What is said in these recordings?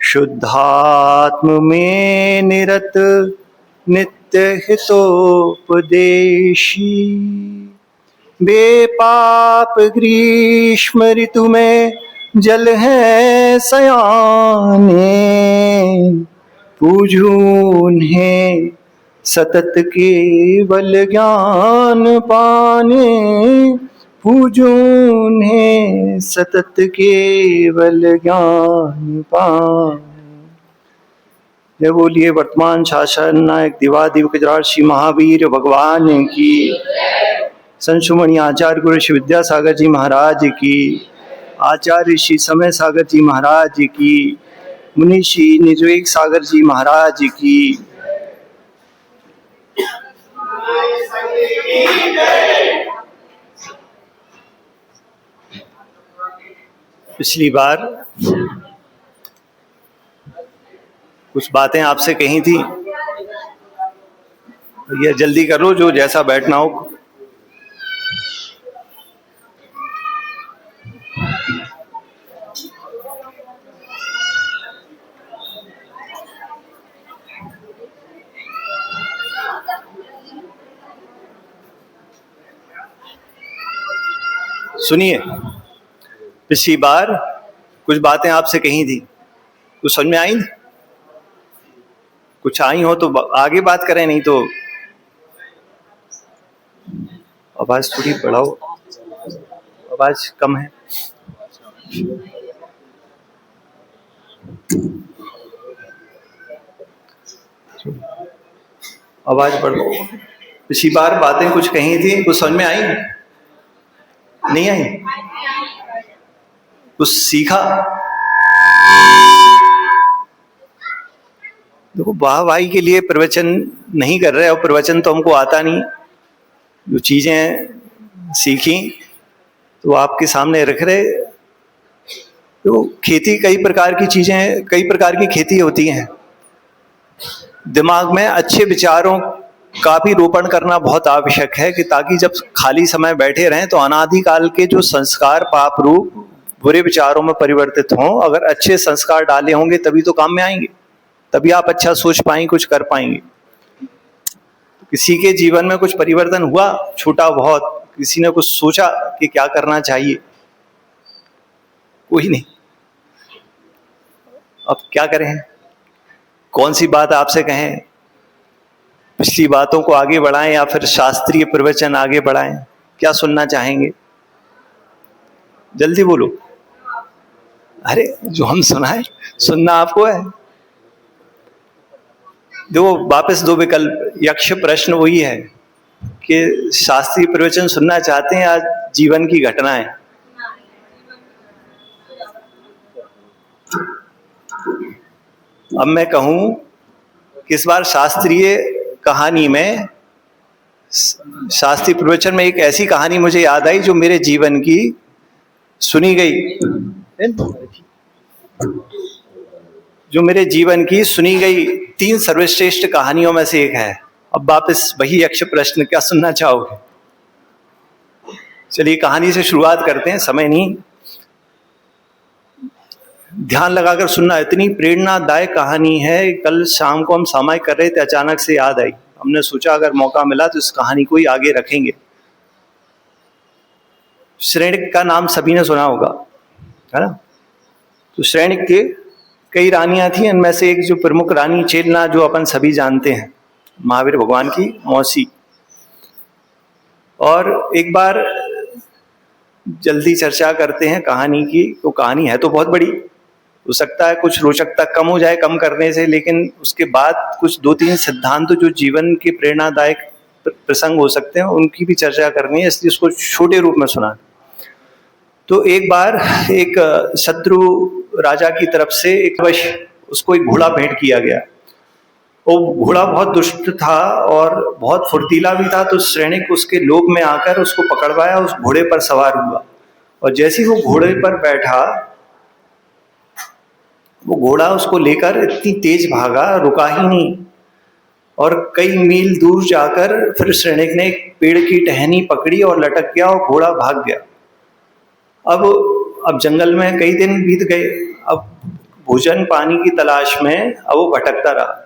शुद्धात्म में निरत नित्य हितोपदेशी, बेपाप ग्रीष्म ऋतु में जल है सयाने, पूजून्हें सतत केवल ज्ञान पाने, पूजून्हें सतत केवल ज्ञान पाने। जय बोलिए वर्तमान शासन नायक दिवादिव गुजरात श्री महावीर भगवान की, संशुमणि आचार्य गुरु श्री विद्यासागर जी महाराज की, आचार्य श्री समय सागर जी महाराज की, मुनि श्री निजवेग सागर जी महाराज की। पिछली बार कुछ बातें आपसे कही थी, ये जल्दी कर लो, जो जैसा बैठना हो। सुनिए, पिछली बार कुछ बातें आपसे कही थी, कुछ समझ में आई? कुछ आई हो तो आगे बात करें, नहीं तो आवाज थोड़ी बढ़ाओ, आवाज कम है। आवाज बढ़ाओ। पिछली बार बातें कुछ कही थी, कुछ समझ में आई? नहीं आई? कुछ सीखा? देखो, वाहवाही के लिए प्रवचन नहीं कर रहे, और प्रवचन तो हमको आता नहीं। जो चीजें सीखी तो आपके सामने रख रहे। तो खेती कई प्रकार की चीजें, कई प्रकार की खेती होती हैं। दिमाग में अच्छे विचारों का भी रोपण करना बहुत आवश्यक है, कि ताकि जब खाली समय बैठे रहें तो अनादिकाल के जो संस्कार पाप रूप बुरे विचारों में परिवर्तित हों। अगर अच्छे संस्कार डाले होंगे तभी तो काम में आएंगे, तभी आप अच्छा सोच पाएंगे, कुछ कर पाएंगे। किसी के जीवन में कुछ परिवर्तन हुआ, छोटा बहुत, किसी ने कुछ सोचा कि क्या करना चाहिए? कोई नहीं। अब क्या करें, कौन सी बात आपसे कहें? पिछली बातों को आगे बढ़ाएं या फिर शास्त्रीय प्रवचन आगे बढ़ाएं? क्या सुनना चाहेंगे? जल्दी बोलो। अरे, जो हम सुनाए, सुनना आपको है। देखो, वापस दो विकल्प। यक्ष प्रश्न वही है कि शास्त्रीय प्रवचन सुनना चाहते हैं या जीवन की घटनाएं? अब मैं कहूं कि इस बार शास्त्रीय कहानी में, शास्त्रीय प्रवचन में एक ऐसी कहानी मुझे याद आई जो मेरे जीवन की सुनी गई, जो मेरे जीवन की सुनी गई 3 सर्वश्रेष्ठ कहानियों में से एक है। अब वापस वही यक्ष प्रश्न, क्या सुनना चाहोगे? चलिए कहानी से शुरुआत करते हैं, समय नहीं, ध्यान लगाकर सुनना। इतनी प्रेरणादायक कहानी है। कल शाम को हम सामायिक कर रहे थे, अचानक से याद आई। हमने सोचा अगर मौका मिला तो इस कहानी को ही आगे रखेंगे। श्रेणिक का नाम सभी ने सुना होगा, है ना? तो श्रेणिक के कई रानियां थी, इनमें से एक जो प्रमुख रानी चेलना, जो अपन सभी जानते हैं, महावीर भगवान की मौसी। और एक बार जल्दी चर्चा करते हैं कहानी की। तो कहानी है तो बहुत बड़ी, हो सकता है कुछ रोचकता कम हो जाए कम करने से, लेकिन उसके बाद कुछ 2-3 सिद्धांत जो जीवन के प्रेरणादायक प्रसंग हो सकते हैं, उनकी भी चर्चा करनी है, इसलिए उसको छोटे रूप में सुना। तो एक बार एक शत्रु राजा की तरफ से उसको एक घोड़ा भेंट किया गया। वो घोड़ा बहुत दुष्ट था और बहुत फुर्तीला भी था। तो श्रेणिक उसके लोभ में आकर उसको पकड़वाया, उस घोड़े पर सवार हुआ। और जैसे ही वो घोड़े पर बैठा, वो घोड़ा उसको लेकर इतनी तेज भागा, रुका ही नहीं। और कई मील दूर जाकर फिर श्रेणिक ने एक पेड़ की टहनी पकड़ी और लटक गया और घोड़ा भाग गया। अब जंगल में कई दिन बीत गए। अब भोजन पानी की तलाश में अब वो भटकता रहा।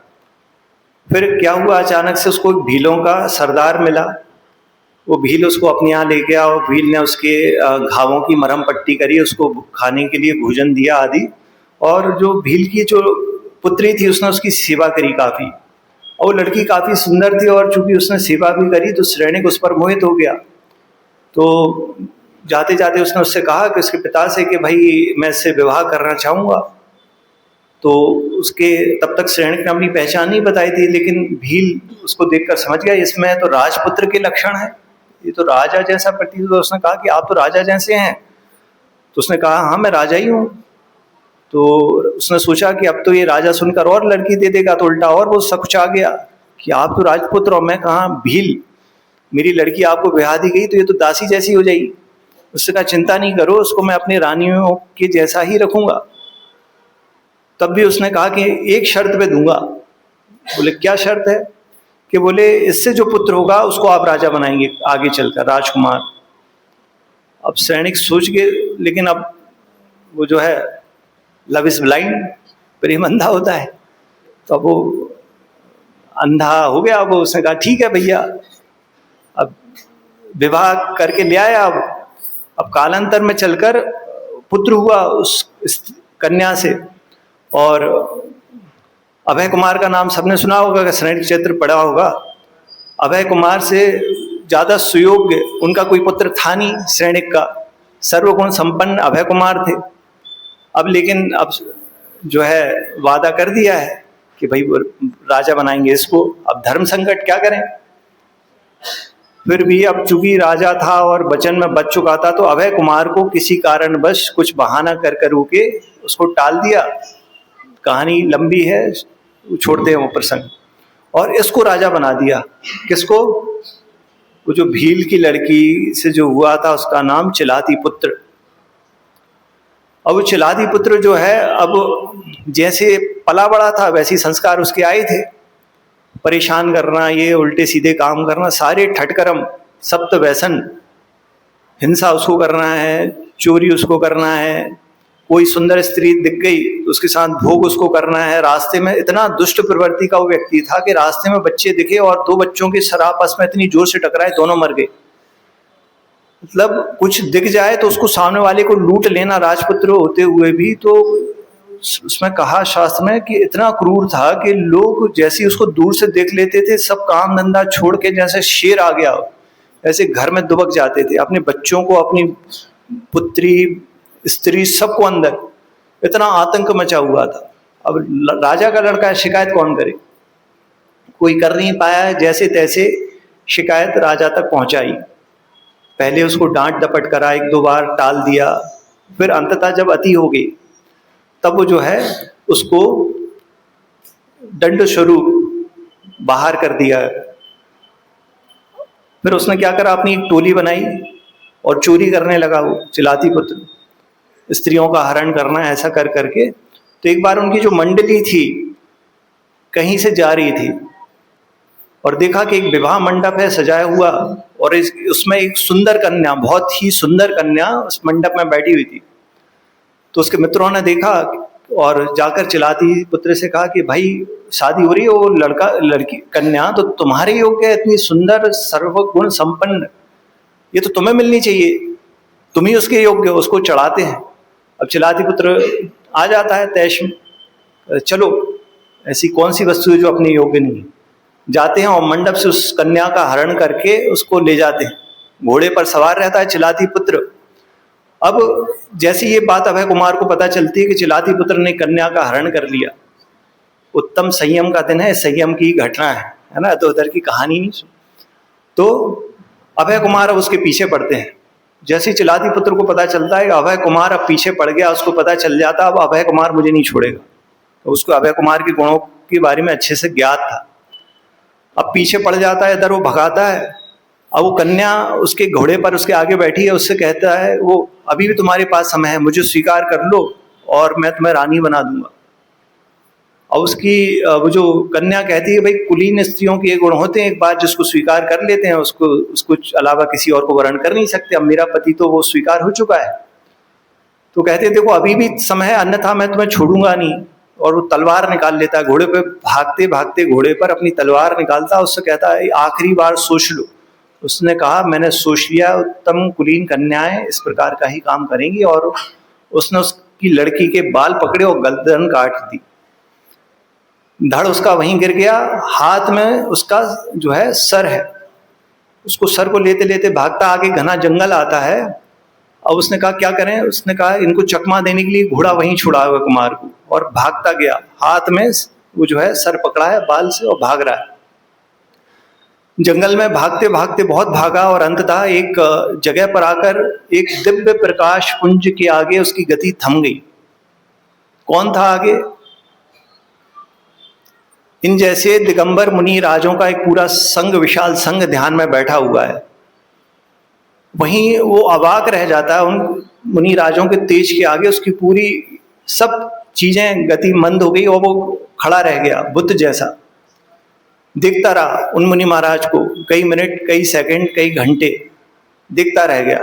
फिर क्या हुआ, अचानक से उसको भीलों का सरदार मिला। वो भील उसको अपने यहाँ ले गया और भील ने उसके घावों की मरहम पट्टी करी, उसको खाने के लिए भोजन दिया आदि। और जो भील की जो पुत्री थी उसने उसकी सेवा करी काफ़ी, और वो लड़की काफ़ी सुंदर थी, और चूंकि उसने सेवा भी करी तो श्रेणिक उस पर मोहित हो गया। तो जाते जाते उसने उससे कहा कि उसके पिता से कि भाई मैं इससे विवाह करना चाहूँगा। तो उसके तब तक श्रेणिक ने अपनी पहचान नहीं बताई थी, लेकिन भील उसको देखकर समझ गया इसमें तो राजपुत्र के लक्षण है, ये तो राजा जैसा प्रतीत हुआ। उसने कहा कि आप तो राजा जैसे हैं। तो उसने कहा हाँ मैं राजा ही हूँ। तो उसने सोचा कि अब तो ये राजा सुनकर और लड़की दे देगा, तो उल्टा और वो सकुचा गया कि आप तो राजपुत्र और मैं कहाँ भील, मेरी लड़की आपको ब्याह दी गई तो ये तो दासी जैसी हो जाएगी। उससे कहा चिंता नहीं करो, उसको मैं अपनी रानियों के जैसा ही रखूंगा। तब भी उसने कहा कि एक शर्त पे दूंगा। बोले क्या शर्त है? कि बोले इससे जो पुत्र होगा उसको आप राजा बनाएंगे आगे चलकर, राजकुमार। अब सैनिक सोच गए, लेकिन अब वो जो है लव इज ब्लाइंड, प्रेम अंधा होता है। तो अब वो अंधा हो गया। अब उसने कहा ठीक है भैया, अब विवाह करके ले आया। अब कालांतर में चलकर पुत्र हुआ उस कन्या से, और अभय कुमार का नाम सबने सुना होगा, श्रेणी क्षेत्र पढ़ा होगा। अभय कुमार से ज्यादा सुयोग्य उनका कोई पुत्र था नहीं श्रेणिक का, सर्वगुण संपन्न अभय कुमार थे। अब लेकिन अब जो है वादा कर दिया है कि भाई राजा बनाएंगे इसको, अब धर्म संकट क्या करें। फिर भी अब चूंकि राजा था और वचन में बच चुका था, तो अभय कुमार को किसी कारणवश कुछ बहाना कर के उसको टाल दिया। कहानी लंबी है, छोड़ते हैं वो प्रसंग। और इसको राजा बना दिया। किसको? वो जो भील की लड़की से जो हुआ था उसका नाम चिलाती पुत्र। अब वो चिलाती पुत्र जो है, अब जैसे पला बड़ा था वैसे ही संस्कार उसके आए थे। परेशान करना, ये उल्टे सीधे काम करना, सारे ठटकर्म, सप्त व्यसन, हिंसा उसको करना है, चोरी उसको करना है, कोई सुंदर स्त्री दिख गई उसके साथ भोग उसको करना है। रास्ते में इतना दुष्ट प्रवृत्ति का वो व्यक्ति था कि रास्ते में बच्चे दिखे और दो बच्चों की सर आपस में इतनी जोर से टकराए, दोनों मर गए। मतलब कुछ दिख जाए तो उसको सामने वाले को लूट लेना, राजपुत्र होते हुए भी। तो उसमें कहा शास्त्र में कि इतना क्रूर था कि लोग जैसे उसको दूर से देख लेते थे, सब काम धंधा छोड़ के जैसे शेर आ गया ऐसे घर में दुबक जाते थे, अपने बच्चों को, अपनी पुत्री, स्त्री, सबको अंदर। इतना आतंक मचा हुआ था। अब राजा का लड़का है, शिकायत कौन करे? कोई कर नहीं पाया। जैसे तैसे शिकायत राजा तक पहुंचाई। पहले उसको डांट डपट करा, एक दो बार टाल दिया, फिर अंततः जब अति हो गई तब वो जो है उसको दंड स्वरूप बाहर कर दिया। फिर उसने क्या करा, अपनी एक टोली बनाई और चोरी करने लगा। वो चिलाती पुत्र स्त्रियों का हरण करना, ऐसा कर करके। तो एक बार उनकी जो मंडली थी कहीं से जा रही थी और देखा कि एक विवाह मंडप है सजाया हुआ, और उसमें एक सुंदर कन्या, बहुत ही सुंदर कन्या उस मंडप में बैठी हुई थी। तो उसके मित्रों ने देखा और जाकर चिलाती पुत्र से कहा कि भाई शादी हो रही है, वो लड़का लड़की कन्या तो तुम्हारे योग्य है, इतनी सुंदर सर्वगुण संपन्न, ये तो तुम्हें मिलनी चाहिए, तुम ही उसके योग्य हो, उसको चढ़ाते हैं। अब चिलाती पुत्र आ जाता है तैश में, चलो ऐसी कौन सी वस्तु है जो अपने योग्य नहीं है। जाते हैं और मंडप से उस कन्या का हरण करके उसको ले जाते हैं। घोड़े पर सवार रहता है चिलाती पुत्र। अब जैसे ये बात अभय कुमार को पता चलती है कि चिलाती पुत्र ने कन्या का हरण कर लिया, उत्तम संयम का दिन है, संयम की घटना है ना, तो उधर की कहानी नहीं सुन। तो अभय कुमार अब उसके पीछे पड़ते हैं। जैसे चिलाती पुत्र को पता चलता है कि अभय कुमार अब पीछे पड़ गया, उसको पता चल जाता अब अभय कुमार मुझे नहीं छोड़ेगा। तो उसको अभय कुमार के गुणों के बारे में अच्छे से ज्ञात था। अब पीछे पड़ जाता है, इधर वो भगाता है। अब वो कन्या उसके घोड़े पर उसके आगे बैठी है, उससे कहता है वो अभी भी तुम्हारे पास समय है, मुझे स्वीकार कर लो और मैं तुम्हें रानी बना दूंगा। और उसकी वो जो कन्या कहती है भाई कुलीन स्त्रियों के ये गुण होते हैं, एक बार जिसको स्वीकार कर लेते हैं उसको अलावा किसी और को वर्ण कर नहीं सकते, अब मेरा पति तो वो स्वीकार हो चुका है। तो कहते देखो अभी भी समय है, अन्यथा मैं तुम्हें छोड़ूंगा नहीं। और वो तलवार निकाल लेता है, घोड़े पे भागते भागते घोड़े पर अपनी तलवार निकालता है, उससे कहता है आखिरी बार सोच लो। उसने कहा मैंने सोच लिया, उत्तम कुलीन कन्याएं इस प्रकार का ही काम करेंगी। और उसने उसकी लड़की के बाल पकड़े और गर्दन काट दी। धड़ उसका वहीं गिर गया, हाथ में उसका जो है सर है। उसको सर को लेते लेते भागता आगे घना जंगल आता है। अब उसने कहा क्या करें, उसने कहा इनको चकमा देने के लिए घोड़ा वहीं छुड़ा हुआ कुमार को, और भागता गया, हाथ में वो जो है सर पकड़ा है बाल से और भाग रहा है। जंगल में भागते भागते बहुत भागा और अंततः एक जगह पर आकर एक दिव्य प्रकाश पुंज के आगे उसकी गति थम गई। कौन था आगे? इन जैसे दिगंबर मुनि राजों का एक पूरा संघ, विशाल संघ ध्यान में बैठा हुआ है। वहीं वो अवाक रह जाता है उन मुनि राजों के तेज के आगे। उसकी पूरी सब चीजें गति मंद हो गई और वो खड़ा रह गया बुद्ध जैसा। देखता रहा उन मुनि महाराज को कई मिनट, कई सेकंड, कई घंटे देखता रह गया।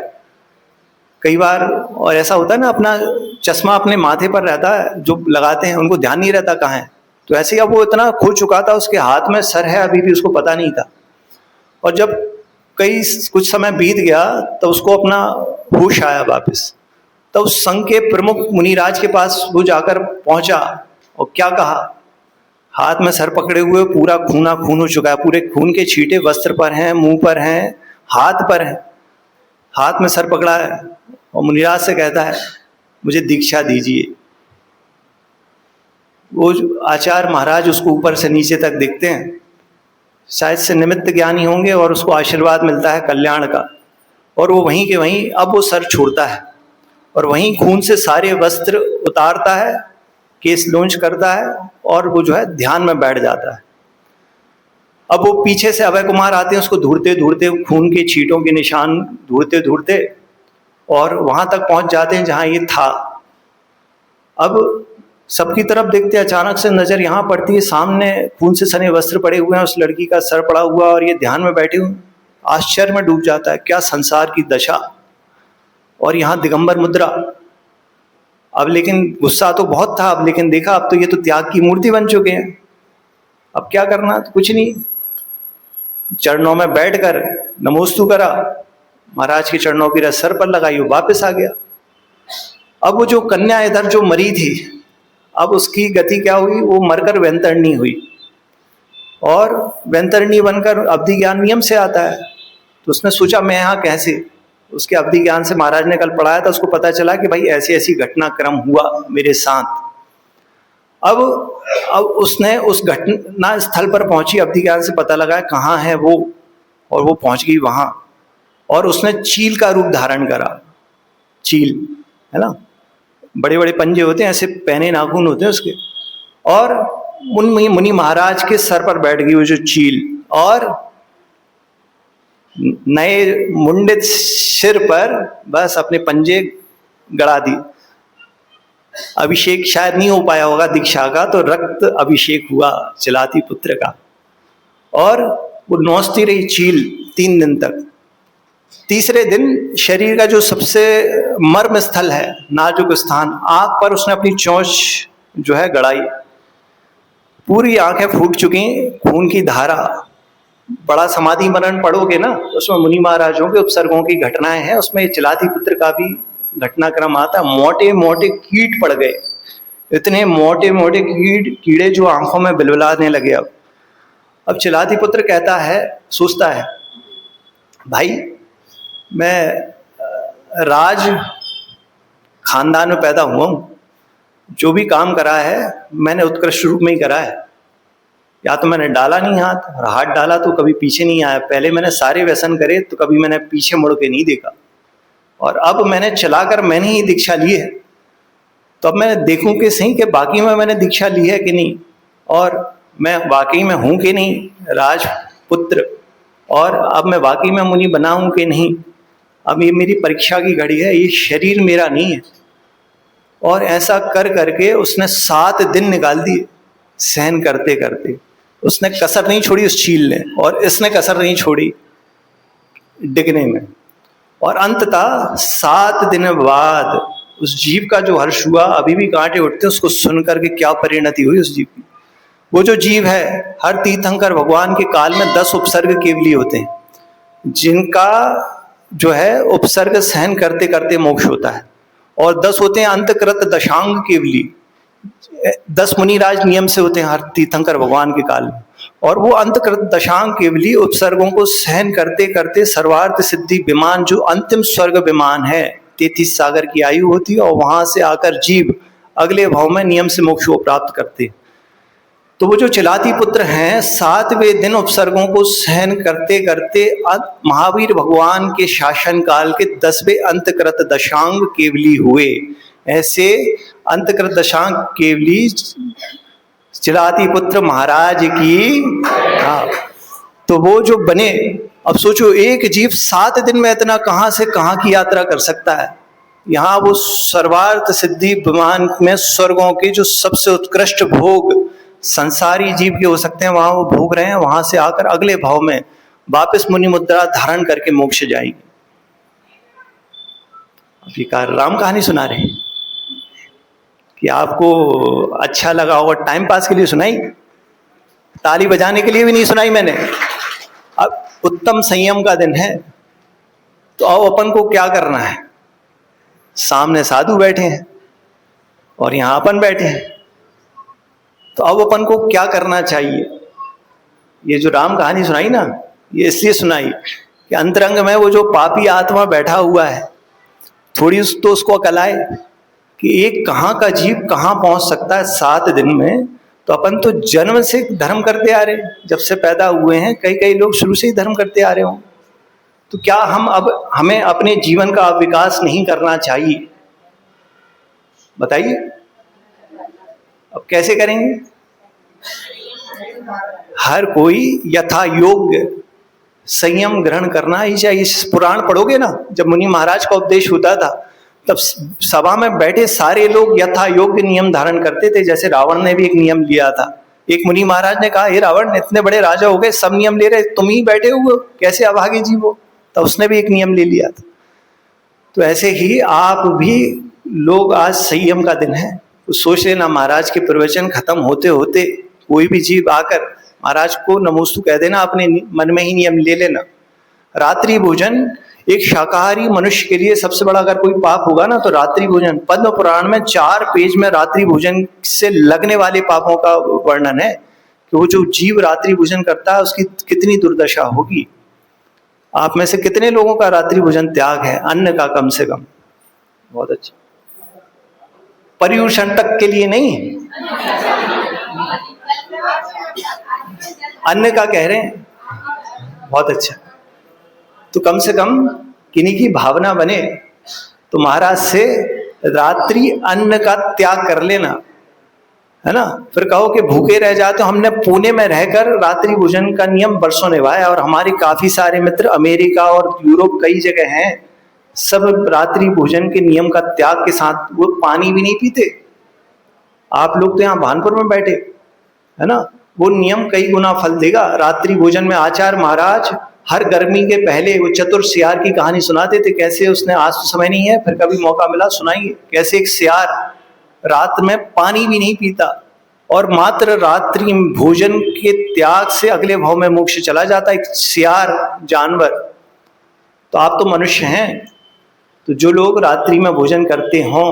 कई बार और ऐसा होता है ना, अपना चश्मा अपने माथे पर रहता है, जो लगाते हैं उनको ध्यान नहीं रहता कहाँ है। तो ऐसे ही अब वो इतना खो चुका था, उसके हाथ में सर है अभी भी उसको पता नहीं था। और जब कुछ समय बीत गया तो उसको अपना होश आया वापस। तो उस संघ के प्रमुख मुनिराज के पास वो जाकर पहुंचा और क्या कहा, हाथ में सर पकड़े हुए, पूरा खूना खून हो चुका है, पूरे खून के छींटे वस्त्र पर हैं, मुंह पर हैं, हाथ पर हैं, हाथ में सर पकड़ा है। और मुनिराज से कहता है मुझे दीक्षा दीजिए। वो आचार्य महाराज उसको ऊपर से नीचे तक देखते हैं, शायद से निमित्त ज्ञानी होंगे, और उसको आशीर्वाद मिलता है कल्याण का। और वो वहीं के वहीं अब वो सर छोड़ता है और वहीं खून से सारे वस्त्र उतारता है, केस लॉन्च करता है और वो जो है ध्यान में बैठ जाता है। अब वो पीछे से अभय कुमार आते हैं, उसको ढूंढते ढूंढते, खून के छींटों के निशान ढूंढते ढूंढते, और वहां तक पहुंच जाते हैं जहां ये था। अब सबकी तरफ देखते, अचानक से नजर यहां पड़ती है, सामने खून से सने वस्त्र पड़े हुए हैं, उस लड़की का सर पड़ा हुआ और ये ध्यान में बैठे हुए। आश्चर्य में डूब जाता है, क्या संसार की दशा। और यहाँ दिगंबर मुद्रा। अब लेकिन गुस्सा तो बहुत था, अब लेकिन देखा अब तो ये तो त्याग की मूर्ति बन चुके हैं, अब क्या करना, तो कुछ नहीं, चरणों में बैठकर नमोस्तु करा, महाराज के चरणों की रस सर पर लगाई, वो वापस आ गया। अब वो जो कन्या इधर जो मरी थी, अब उसकी गति क्या हुई, वो मरकर वैतरणी हुई, और वैतरणी बनकर अवधि ज्ञान नियम से आता है। तो उसने सोचा मैं यहाँ कैसे, उसके अवधि ज्ञान से महाराज ने कल पढ़ाया था, उसको पता चला कि भाई ऐसी ऐसी घटनाक्रम हुआ मेरे साथ। अब उसने उस घटना स्थल पर पहुंची, अवधि ज्ञान से पता लगा कहाँ है वो, और वो पहुंच गई वहां, और उसने चील का रूप धारण करा। चील है ना, बड़े बड़े पंजे होते हैं, ऐसे पहने नाखून होते हैं उसके, और मुनि महाराज के सर पर बैठ गई वो जो चील, और नए मुंडित सिर पर बस अपने पंजे गड़ा दी। अभिषेक शायद नहीं हो पाया होगा दीक्षा का, तो रक्त अभिषेक हुआ चिलाती पुत्र का, और वो नौचती रही चील 3 दिन तक। तीसरे दिन शरीर का जो सबसे मर्म स्थल है, नाजुक स्थान, आंख पर उसने अपनी चोंच जो है गड़ाई। पूरी आंखें फूट चुकी, खून की धारा। बड़ा समाधि मरण पढ़ोगे ना, उसमें मुनि महाराजों के उपसर्गों की घटनाएं हैं, उसमें चिलाती पुत्र का भी घटनाक्रम आता। मोटे मोटे कीट पड़ गए, इतने मोटे मोटे कीड़े जो आंखों में बिलबिलाने लगे। अब चिलाती पुत्र कहता है, सोचता है भाई मैं राज खानदान में पैदा हुआ हूं, जो भी काम करा है मैंने उत्कृष्ट रूप में ही करा है। या तो मैंने डाला नहीं हाथ, और हाथ डाला तो कभी पीछे नहीं आया। पहले मैंने सारे व्यसन करे तो कभी मैंने पीछे मुड़ के नहीं देखा, और अब मैंने चलाकर मैंने ही दीक्षा ली है। तो अब मैं देखूं कि सही कि बाकी में मैंने दीक्षा ली है कि नहीं, और मैं वाकई में हूं कि नहीं राजपुत्र, और अब मैं वाकई में मुनि बना हूं कि नहीं। अब ये मेरी परीक्षा की घड़ी है, ये शरीर मेरा नहीं है। और ऐसा कर करके उसने 7 दिन निकाल दिए सहन करते करते। उसने कसर नहीं छोड़ी उस चील ने, और इसने कसर नहीं छोड़ी डिगने में। और अंततः 7 दिन बाद उस जीव का जो हर्ष हुआ, अभी भी कांटे उठते उसको सुन करके, क्या परिणति हुई उस जीव की। वो जो जीव है, हर तीर्थंकर भगवान के काल में 10 उपसर्ग केवली होते हैं, जिनका जो है उपसर्ग सहन करते करते मोक्ष होता है, और 10 होते हैं अंतकृत दशांग केवली। 10 मुनिराज नियम से होते हैं हर तीर्थंकर भगवान के काल में, और वो अंतकृत दशांग केवली उपसर्गों को सहन करते करते सर्वार्थ सिद्धि विमान, जो अंतिम स्वर्ग विमान है, 33 सागर की आयु होती है, और वहां से आकर जीव अगले भाव में नियम से मोक्ष को प्राप्त करते। तो वो जो चिलाती पुत्र हैं, 7वें दिन उपसर्गों को सहन करते करते महावीर भगवान के शासन काल के 10वें अंतकृत दशांग केवली हुए। ऐसे अंतकृत दशांग केवली चिलाती पुत्र महाराज की। हाँ, तो वो जो बने, अब सोचो एक जीव 7 दिन में इतना कहां से कहां की यात्रा कर सकता है। यहाँ वो सर्वार्थ सिद्धि विमान में स्वर्गों के जो सबसे उत्कृष्ट भोग संसारी जीव के हो सकते हैं, वहां वो भोग रहे हैं। वहां से आकर अगले भाव में वापस मुनि मुद्रा धारण करके मोक्ष जाएंगे। अभी राम कहानी सुना रहे कि आपको अच्छा लगा होगा, टाइम पास के लिए सुनाई, ताली बजाने के लिए भी नहीं सुनाई मैंने। अब उत्तम संयम का दिन है, तो आओ अपन को क्या करना है। सामने साधु बैठे हैं और यहां अपन बैठे हैं, तो अब अपन को क्या करना चाहिए। ये जो राम कहानी सुनाई ना, ये इसलिए सुनाई कि अंतरंग में वो जो पापी आत्मा बैठा हुआ है, थोड़ी तो उसको अकल आए कि एक कहाँ का जीव कहाँ पहुंच सकता है 7 दिन में। तो अपन तो जन्म से धर्म करते आ रहे, जब से पैदा हुए हैं, कई लोग शुरू से ही धर्म करते आ रहे हों। तो क्या हमें अपने जीवन का विकास नहीं करना चाहिए? बताइए, अब कैसे करेंगे? हर कोई यथा योग्य संयम ग्रहण करना ही चाहिए। पुराण पढ़ोगे ना, जब मुनि महाराज का उपदेश होता था, तब सभा में बैठे सारे लोग यथा योग्य नियम धारण करते थे। जैसे रावण ने भी एक नियम लिया था। एक मुनि महाराज ने कहा, हे रावण, इतने बड़े राजा हो गए, सब नियम ले रहे, तुम ही बैठे हुए हो, कैसे अभागे जीव हो? तब उसने भी एक नियम ले लिया था। तो ऐसे ही आप भी लोग, आज संयम का दिन है, तो सोच लेना महाराज के प्रवचन खत्म होते होते कोई भी जीव आकर महाराज को नमोस्तु कह देना, अपने मन में ही नियम ले लेना। रात्रि भोजन एक शाकाहारी मनुष्य के लिए सबसे बड़ा अगर कोई पाप होगा ना, तो रात्रि भोजन। पद्म पुराण में 4 पेज में रात्रि भोजन से लगने वाले पापों का वर्णन है कि वो जो जीव रात्रि भोजन करता है उसकी कितनी दुर्दशा होगी। आप में से कितने लोगों का रात्रि भोजन त्याग है, अन्न का कम से कम? बहुत अच्छा। पर्यूषण तक के लिए नहीं, अन्न का कह रहे हैं। बहुत अच्छा। तो कम से कम किन्हीं की भावना बने तो महाराज से रात्रि अन्न का त्याग कर लेना, है ना। फिर कहो कि भूखे रह जाते। हमने पुणे में रहकर रात्रि भोजन का नियम बरसों निभाया, और हमारे काफी सारे मित्र अमेरिका और यूरोप कई जगह हैं, सब रात्रि भोजन के नियम का त्याग के साथ वो पानी भी नहीं पीते। आप लोग तो यहाँ भानपुर में बैठे, है ना। वो नियम कई गुना फल देगा। रात्रि भोजन में आचार्य महाराज हर गर्मी के पहले वो चतुर सियार की कहानी सुनाते थे। कैसे उसने, आज तो समय नहीं है, फिर कभी मौका मिला सुनाएंगे, कैसे एक सियार रात में पानी भी नहीं पीता और मात्र रात्रि भोजन के त्याग से अगले भाव में मोक्ष चला जाता है। एक सियार जानवर। तो आप तो मनुष्य हैं, तो जो लोग रात्रि में भोजन करते हों,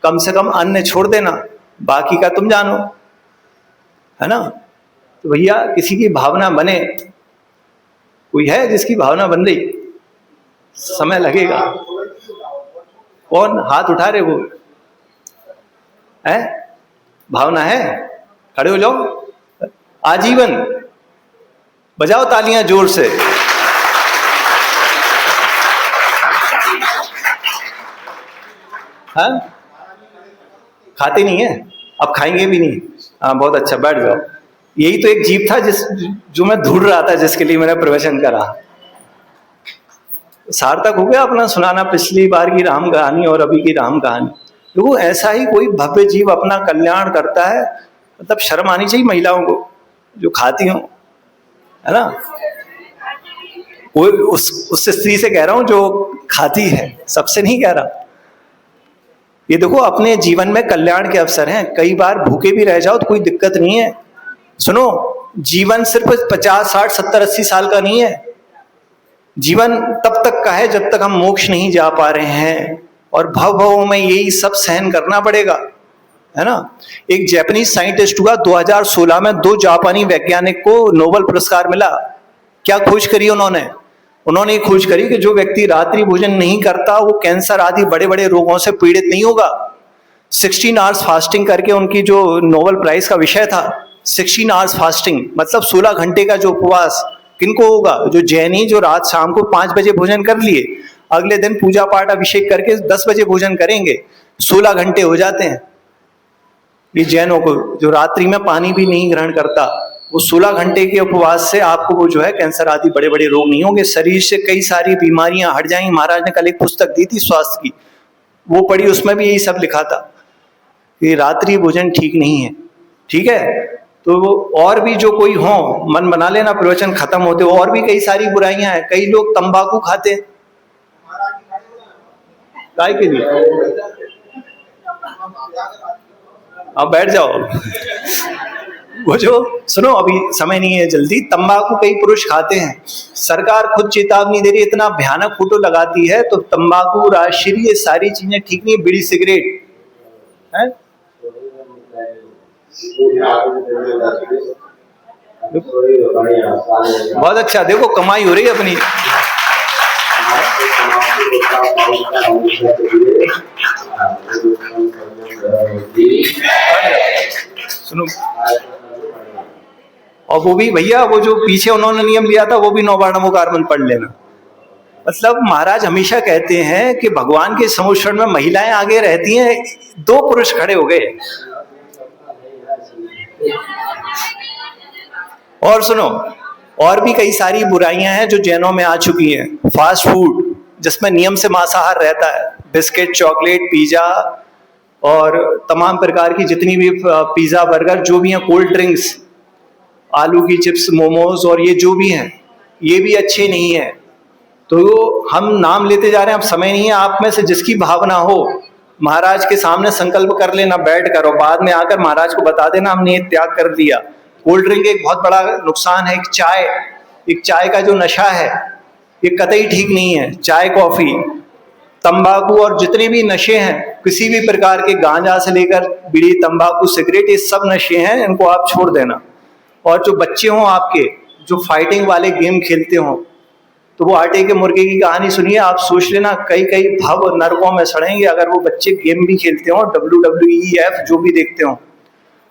कम से कम अन्न छोड़ देना, बाकी का तुम जानो, है ना। तो भैया किसी की भावना बने, कोई है जिसकी भावना बन रही? समय लगेगा। कौन हाथ उठा रहे? वो है, भावना है, खड़े हो जाओ। आजीवन बजाओ तालियां जोर से। हाँ, खाते नहीं है, अब खाएंगे भी नहीं। हाँ, बहुत अच्छा, बैठ जाओ। यही तो एक जीव था जो मैं ढूंढ रहा था, जिसके लिए मैंने प्रवचन करा। सार्थक हो गया अपना सुनाना, पिछली बार की राम कहानी और अभी की राम कहानी। तो ऐसा ही कोई भव्य जीव अपना कल्याण करता है, मतलब शर्म आनी चाहिए महिलाओं को जो खाती हो, है ना। कोई उस स्त्री से कह रहा हूं जो खाती है, सबसे नहीं कह रहा। ये देखो अपने जीवन में कल्याण के अवसर हैं, कई बार भूखे भी रह जाओ तो कोई दिक्कत नहीं है। सुनो, जीवन सिर्फ 50, 60, 70, 80 साल का नहीं है। जीवन तब तक का है जब तक हम मोक्ष नहीं जा पा रहे हैं, और भव में यही सब सहन करना पड़ेगा, है ना। एक जापानीज साइंटिस्ट हुआ, 2016 में 2 जापानी वैज्ञानिक को नोबेल पुरस्कार मिला। क्या खोज करी उन्होंने? उन्होंने खोज करी कि जो व्यक्ति रात्रि भोजन नहीं करता वो कैंसर आदि बड़े बड़े रोगों से पीड़ित नहीं होगा। 16 आवर्स फास्टिंग करके उनकी जो नोबेल प्राइज का विषय था, 16 आवर्स फास्टिंग मतलब 16 घंटे का जो उपवास किनको होगा? जो जैनी जो रात शाम को 5 बजे भोजन कर लिए, अगले दिन पूजा पाठ अभिषेक करके 10 बजे भोजन करेंगे, 16 घंटे हो जाते हैं। ये जैनों को जो रात्रि में पानी भी नहीं ग्रहण करता, वो 16 घंटे के उपवास से आपको वो जो है कैंसर आदि बड़े बड़े रोग नहीं होंगे, शरीर से कई सारी बीमारियां हट जाएंगी। महाराज ने कल एक पुस्तक दी थी स्वास्थ्य की, वो पढ़ी, उसमें भी यही सब लिखा था कि रात्रि भोजन ठीक नहीं है। ठीक है, तो और भी जो कोई हो मन बना लेना, प्रवचन खत्म होते हो, और भी कई सारी बुराइयां हैं। कई लोग तंबाकू खाते हैं, गाय के लिए। अब बैठ जाओ। वो जो सुनो, अभी समय नहीं है, जल्दी। तंबाकू कई पुरुष खाते हैं, सरकार खुद चेतावनी दे रही है, इतना भयानक फोटो लगाती है। तो तंबाकू, राजश्री, ये सारी चीजें ठीक नहीं है। बीड़ी सिगरेट है, बहुत अच्छा, देखो कमाई हो रही है अपनी। सुनो, और वो भी भैया, वो जो पीछे उन्होंने नियम लिया था वो भी 9 बार नमो कार्बन पढ़ लेना। मतलब महाराज हमेशा कहते हैं कि भगवान के समुश्रण में महिलाएं आगे रहती हैं, 2 पुरुष खड़े हो गए। और सुनो, और भी कई सारी बुराइयां हैं जो जैनों में आ चुकी हैं। फास्ट फूड जिसमें नियम से मांसाहार रहता है, बिस्किट, चॉकलेट, पिज्जा और तमाम प्रकार की जितनी भी पिज्जा, बर्गर जो भी हैं, कोल्ड ड्रिंक्स, आलू की चिप्स, मोमोज और ये जो भी हैं, ये भी अच्छे नहीं है। तो हम नाम लेते जा रहे हैं, अब समय नहीं है। आप में से जिसकी भावना हो, महाराज के सामने संकल्प कर लेना बैठ कर, और बाद में आकर महाराज को बता देना हमने ये त्याग कर दिया। कोल्ड ड्रिंक एक बहुत बड़ा नुकसान है। एक चाय का जो नशा है ये कतई ठीक नहीं है। चाय, कॉफी, तंबाकू और जितने भी नशे हैं, किसी भी प्रकार के, गांजा से लेकर बीड़ी, तंबाकू, सिगरेट, ये सब नशे हैं, इनको आप छोड़ देना। और जो बच्चे हों आपके, जो फाइटिंग वाले गेम खेलते हों, तो वो आटे के मुर्गे की कहानी सुनिए, आप सोच लेना कई कई भव नरकों में सड़ेंगे अगर वो बच्चे गेम भी खेलते हो, WWEF जो भी देखते हो।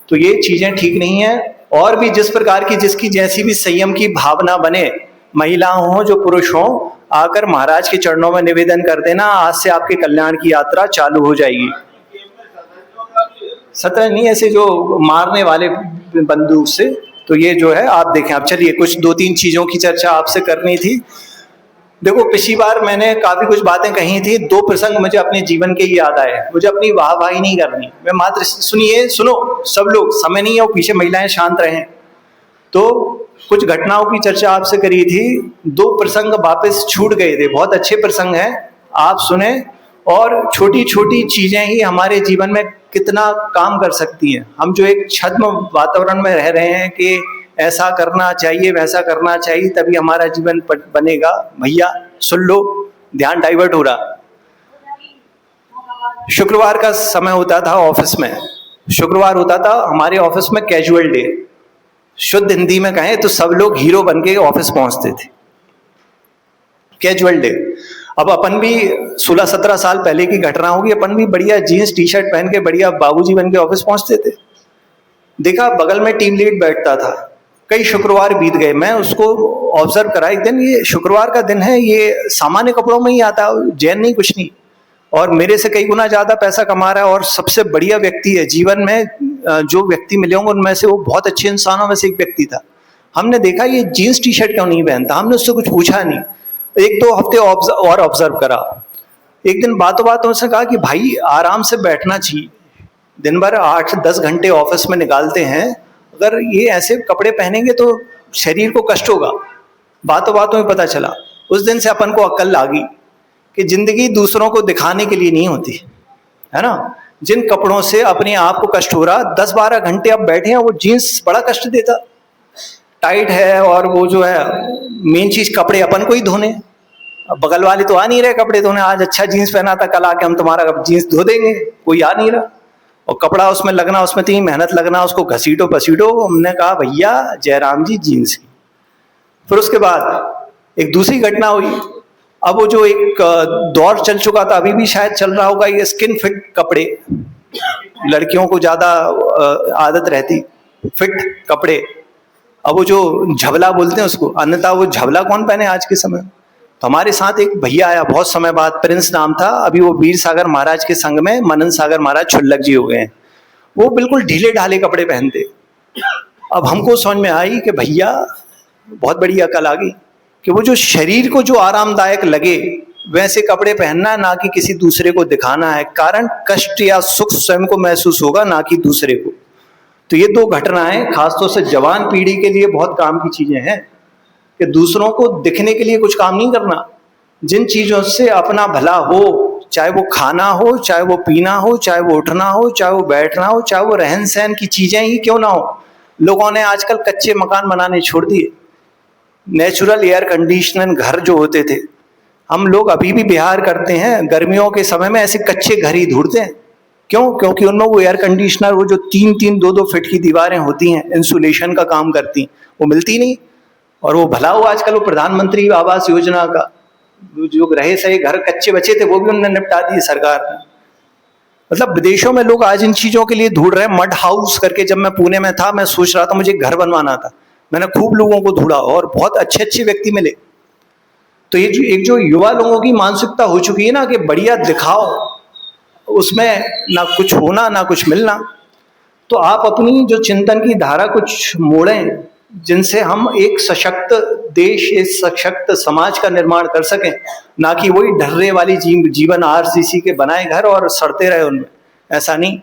तो ये चीजें ठीक नहीं है। और भी जिस प्रकार की जिसकी जैसी भी संयम की भावना बने, महिला हो जो पुरुष हो, आकर महाराज के चरणों में निवेदन कर देना, आज से आपके कल्याण की यात्रा चालू हो जाएगी। 17 नहीं, ऐसे जो मारने वाले बंदूक से, तो ये जो है आप देखें। अब चलिए, कुछ 2-3 चीजों की चर्चा आपसे करनी थी। देखो, पिछली बार मैंने काफी कुछ बातें कही थी, 2 प्रसंग मुझे अपने जीवन के ही याद आए। मुझे अपनी वाहवाही नहीं करनी, मैं मात्र सुनो सब लोग, समय नहीं है, और पीछे महिलाएं शांत रहें। तो कुछ घटनाओं की चर्चा आपसे करी थी, 2 प्रसंग वापस छूट गए थे, बहुत अच्छे प्रसंग हैं, आप सुने। और छोटी छोटी चीजें ही हमारे जीवन में कितना काम कर सकती हैं। हम जो एक छद्म वातावरण में रह रहे हैं कि ऐसा करना चाहिए, वैसा करना चाहिए, तभी हमारा जीवन बनेगा। भैया सुन लो, ध्यान डाइवर्ट हो रहा। शुक्रवार का समय होता था ऑफिस में, शुक्रवार होता था हमारे ऑफिस में कैजुअल डे। शुद्ध हिंदी में कहें तो सब लोग हीरो बन के ऑफिस पहुंचते थे, कैजुअल डे। अब अपन भी 16-17 साल पहले की घटना होगी, अपन भी बढ़िया जीन्स टी शर्ट पहन के बढ़िया बाबूजी बन के ऑफिस पहुंचते थे। देखा बगल में टीम लीड बैठता था, कई शुक्रवार बीत गए, मैं उसको ऑब्जर्व करा एक दिन, ये शुक्रवार का दिन है, ये सामान्य कपड़ों में ही आता है, जैन नहीं कुछ नहीं, और मेरे से कई गुना ज्यादा पैसा कमा रहा है, और सबसे बढ़िया व्यक्ति है जीवन में, जो व्यक्ति मिले होंगे उनमें से वो बहुत अच्छे इंसानों में से एक व्यक्ति था। हमने देखा ये जीन्स टी शर्ट क्यों नहीं पहनता, हमने उससे कुछ पूछा नहीं, 1-2 हफ्ते और ऑब्जर्व करा। एक दिन बातों बातों से कहा कि भाई आराम से बैठना चाहिए, दिन भर 8-10 घंटे ऑफिस में निकालते हैं, अगर ये ऐसे कपड़े पहनेंगे तो शरीर को कष्ट होगा। बातों बातों में पता चला, उस दिन से अपन को अक्ल आ गई कि जिंदगी दूसरों को दिखाने के लिए नहीं होती, है ना, जिन कपड़ों से अपने आप को कष्ट हो रहा, 10-12 घंटे आप बैठे हैं, वो जीन्स बड़ा कष्ट देता, टाइट है, और वो जो है मेन चीज कपड़े अपन को ही धोने। अब बगल वाले तो आ नहीं रहे कपड़े धोने, आज अच्छा जीन्स पहना था, कल आके हम तुम्हारा जीन्स धो देंगे, कोई आ नहीं रहा, और कपड़ा उसमें लगना, उसमें इतनी मेहनत लगना, उसको घसीटो पसीटो। हमने कहा भैया जयराम जी जीन्स की। फिर उसके बाद एक दूसरी घटना हुई। अब वो जो एक दौर चल चुका था, अभी भी शायद चल रहा होगा, ये स्किन फिट कपड़े, लड़कियों को ज्यादा आदत रहती फिट कपड़े। अब वो जो झबला बोलते हैं उसको, अन्यथा वो झबला कौन पहने आज के समय। तो हमारे साथ एक भैया आया बहुत समय बाद, प्रिंस नाम था, अभी वो वीर सागर महाराज के संग में मनन सागर महाराज छुल्लक जी हो गए हैं। वो बिल्कुल ढीले ढाले कपड़े पहनते। अब हमको समझ में आई कि भैया बहुत बड़ी अकल आ गई कि वो जो शरीर को जो आरामदायक लगे वैसे कपड़े पहनना है, ना कि किसी दूसरे को दिखाना है। कारण कष्ट या सुख स्वयं को महसूस होगा, ना कि दूसरे को। तो ये दो घटनाएं खासतौर से जवान पीढ़ी के लिए बहुत काम की चीजें हैं कि दूसरों को दिखने के लिए कुछ काम नहीं करना। जिन चीजों से अपना भला हो, चाहे वो खाना हो, चाहे वो पीना हो, चाहे वो उठना हो, चाहे वो बैठना हो, चाहे वो रहन सहन की चीजें ही क्यों ना हो। लोगों ने आजकल कच्चे मकान बनाने छोड़ दिए, नेचुरल एयर कंडीशनर घर जो होते थे, हम लोग अभी भी बिहार करते हैं, गर्मियों के समय में ऐसे कच्चे घर ही ढूंढते हैं। क्यों? क्योंकि उनमें वो एयर कंडीशनर, वो जो 3-3, 2-2 फीट की दीवारें होती हैं, इंसुलेशन का काम करती, वो मिलती नहीं। और वो भला हो आजकल वो प्रधानमंत्री आवास योजना का जो रहे सही घर कच्चे बचे थे, वो भी उन्होंने निपटा दिए सरकार ने। मतलब विदेशों में लोग आज इन चीजों के लिए ढूंढ रहे हैं। मड हाउस करके, जब मैं पुणे में था, मैं सोच रहा था मुझे घर बनवाना था, मैंने खूब लोगों को ढूंढा और बहुत अच्छे अच्छे व्यक्ति मिले। तो ये एक जो युवा लोगों की मानसिकता हो चुकी है ना कि बढ़िया दिखाओ, उसमें ना कुछ होना ना कुछ मिलना। तो आप अपनी जो चिंतन की धारा कुछ मोड़ें, जिनसे हम एक सशक्त देश, एक सशक्त समाज का निर्माण कर सकें, ना कि वही ढर्रे वाली जीवन आरसीसी के बनाए घर और सड़ते रहे उनमें, ऐसा नहीं।